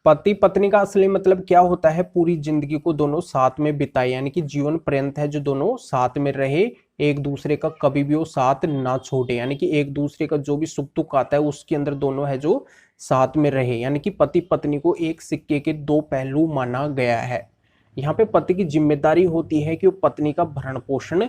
पति पत्नी का असली मतलब क्या होता है? पूरी जिंदगी को दोनों साथ में बिताए, यानी कि जीवन पर्यंत है जो दोनों साथ में रहे, एक दूसरे का कभी भी वो साथ ना छोड़े, यानी कि एक दूसरे का जो भी सुख दुख आता है उसके अंदर दोनों है जो साथ में रहे। यानी कि पति पत्नी को एक सिक्के के दो पहलू माना गया है। यहाँ पे पति की जिम्मेदारी होती है कि वो पत्नी का भरण पोषण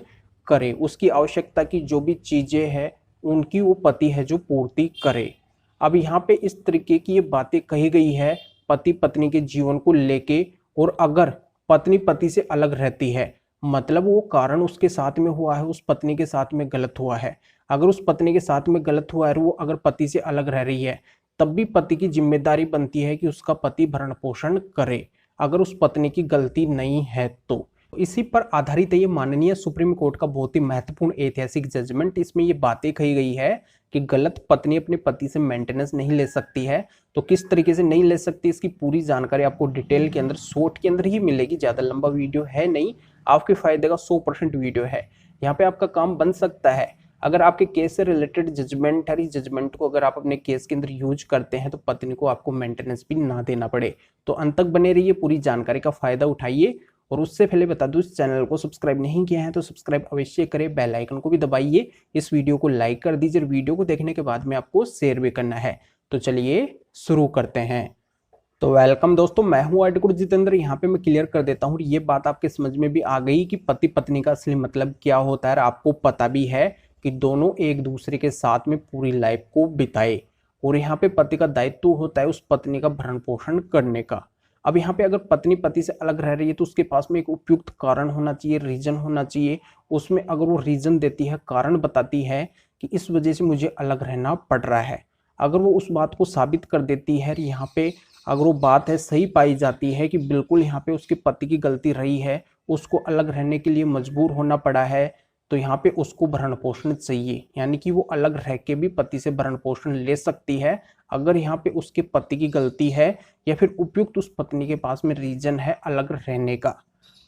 करे, उसकी आवश्यकता की जो भी चीजें हैं उनकी वो पति है जो पूर्ति करे। अब यहाँ पे इस तरीके की ये बातें कही गई है पति पत्नी के जीवन को लेके। और अगर पत्नी पति से अलग रहती है, मतलब वो कारण उसके साथ में हुआ है, उस पत्नी के साथ में गलत हुआ है, अगर उस पत्नी के साथ में गलत हुआ है और वो अगर पति से अलग रह रही है, तब भी पति की जिम्मेदारी बनती है कि उसका पति भरण पोषण करे, अगर उस पत्नी की गलती नहीं है तो। इसी पर आधारित है ये माननीय सुप्रीम कोर्ट का बहुत ही महत्वपूर्ण ऐतिहासिक जजमेंट। इसमें ये बातें कही गई है कि गलत पत्नी अपने पति से मेंटेनेंस नहीं ले सकती है। तो किस तरीके से नहीं ले सकती, इसकी पूरी जानकारी आपको डिटेल के अंदर शॉर्ट के अंदर ही मिलेगी। ज़्यादा लंबा वीडियो है नहीं, आपके फायदे का 100% वीडियो है। यहाँ पे आपका काम बन सकता है, अगर आपके केस से रिलेटेड जजमेंट है, इस जजमेंट को अगर आप अपने केस के अंदर यूज करते हैं तो पत्नी को आपको मेंटेनेंस भी ना देना पड़े। तो अंत तक बने रहिए, पूरी जानकारी का फायदा उठाइए। और उससे पहले बता दूं, इस चैनल को सब्सक्राइब नहीं किया है तो सब्सक्राइब अवश्य करें, बेल आइकन को भी दबाइए, इस वीडियो को लाइक कर दीजिए। वीडियो को देखने के बाद में आपको शेयर भी करना है। तो चलिए शुरू करते हैं। तो वेलकम दोस्तों, मैं हूं एडवोकेट जितेंद्र। यहाँ पे मैं क्लियर कर देता हूँ, ये बात आपके समझ में भी आ गई कि पति पत्नी का असली मतलब क्या होता है। आपको पता भी है कि दोनों एक दूसरे के साथ में पूरी लाइफ को बिताए, और यहाँ पे पति का दायित्व होता है उस पत्नी का भरण पोषण करने का। अब यहाँ पे अगर पत्नी पति से अलग रह रही है तो उसके पास में एक उपयुक्त कारण होना चाहिए, रीजन होना चाहिए। उसमें अगर वो रीजन देती है, कारण बताती है कि इस वजह से मुझे अलग रहना पड़ रहा है, अगर वो उस बात को साबित कर देती है, यहाँ पे अगर वो बात है सही पाई जाती है कि बिल्कुल यहाँ पे उसके पति की गलती रही है, उसको अलग रहने के लिए मजबूर होना पड़ा है, तो यहाँ पे उसको भरण पोषण चाहिए। यानी कि वो अलग रह के भी पति से भरण पोषण ले सकती है अगर यहाँ पे उसके पति की गलती है या फिर उपयुक्त उस पत्नी के पास में रीजन है अलग रहने का।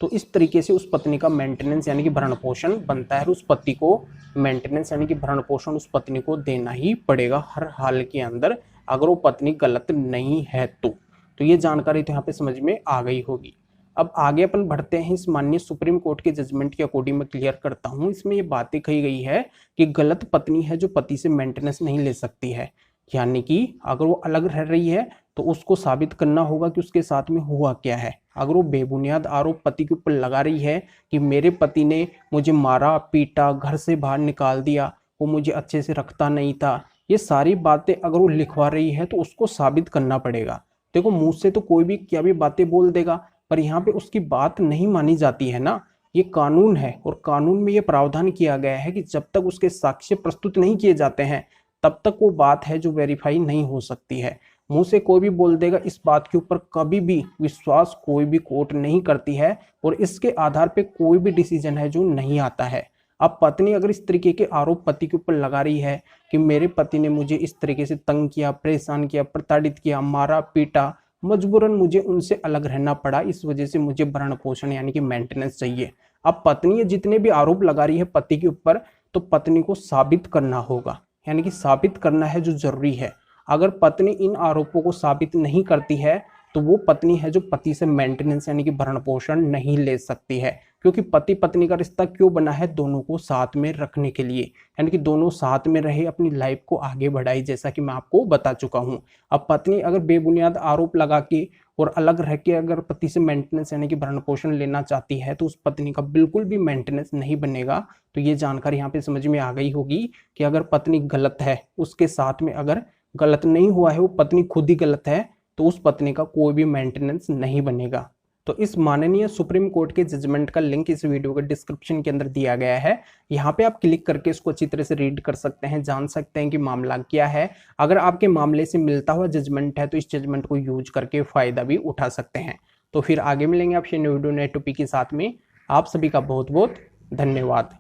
तो इस तरीके से उस पत्नी का मेंटेनेंस यानी कि भरण पोषण बनता है, और उस पति को मेंटेनेंस यानी कि भरण पोषण उस पत्नी को देना ही पड़ेगा हर हाल के अंदर, अगर वो पत्नी गलत नहीं है तो ये जानकारी तो यहाँ पे समझ में आ गई होगी। अब आगे अपन बढ़ते हैं, इस माननीय सुप्रीम कोर्ट के जजमेंट के अकॉर्डिंग मैं क्लियर करता हूँ। इसमें ये बातें कही गई है कि गलत पत्नी है जो पति से मेंटेनेंस नहीं ले सकती है, यानी कि अगर वो अलग रह रही है तो उसको साबित करना होगा कि उसके साथ में हुआ क्या है। अगर वो बेबुनियाद आरोप पति के ऊपर लगा रही है कि मेरे पति ने मुझे मारा पीटा, घर से बाहर निकाल दिया, वो मुझे अच्छे से रखता नहीं था, ये सारी बातें अगर वो लिखवा रही है तो उसको साबित करना पड़ेगा। देखो, मुंह से तो कोई भी क्या भी बातें बोल देगा, पर यहाँ पे उसकी बात नहीं मानी जाती है ना। ये कानून है, और कानून में ये प्रावधान किया गया है कि जब तक उसके साक्ष्य प्रस्तुत नहीं किए जाते हैं तब तक वो बात है जो वेरीफाई नहीं हो सकती है। मुंह से कोई भी बोल देगा, इस बात के ऊपर कभी भी विश्वास कोई भी कोर्ट नहीं करती है, और इसके आधार पे कोई भी डिसीजन है जो नहीं आता है। अब पत्नी अगर इस तरीके के आरोप पति के ऊपर लगा रही है कि मेरे पति ने मुझे इस तरीके से तंग किया, परेशान किया, प्रताड़ित किया, मारा पीटा, मजबूरन मुझे उनसे अलग रहना पड़ा, इस वजह से मुझे भरण पोषण यानी कि मेंटेनेंस चाहिए। अब पत्नी जितने भी आरोप लगा रही है पति के ऊपर, तो पत्नी को साबित करना होगा, यानी कि साबित करना है जो जरूरी है। अगर पत्नी इन आरोपों को साबित नहीं करती है तो वो पत्नी है जो पति से मेंटेनेंस यानी कि भरण पोषण नहीं ले सकती है। क्योंकि पति पत्नी का रिश्ता क्यों बना है? दोनों को साथ में रखने के लिए, यानी कि दोनों साथ में रहे, अपनी लाइफ को आगे बढ़ाई, जैसा कि मैं आपको बता चुका हूं। अब पत्नी अगर बेबुनियाद आरोप लगा के और अलग रह के अगर पति से मेंटेनेंस यानी कि भरण पोषण लेना चाहती है तो उस पत्नी का बिल्कुल भी मेंटेनेंस नहीं बनेगा। तो ये जानकारी यहाँ पे समझ में आ गई होगी कि अगर पत्नी गलत है, उसके साथ में अगर गलत नहीं हुआ है, वो पत्नी खुद ही गलत है, तो उस पत्नी का कोई भी मेंटेनेंस नहीं बनेगा। तो इस माननीय सुप्रीम कोर्ट के जजमेंट का लिंक इस वीडियो के डिस्क्रिप्शन के अंदर दिया गया है। यहाँ पे आप क्लिक करके इसको अच्छी तरह से रीड कर सकते हैं, जान सकते हैं कि मामला क्या है। अगर आपके मामले से मिलता हुआ जजमेंट है तो इस जजमेंट को यूज करके फायदा भी उठा सकते हैं। तो फिर आगे मिलेंगे आपसे न्यू वीडियो नए टॉपिक के साथ में। आप सभी का बहुत बहुत धन्यवाद।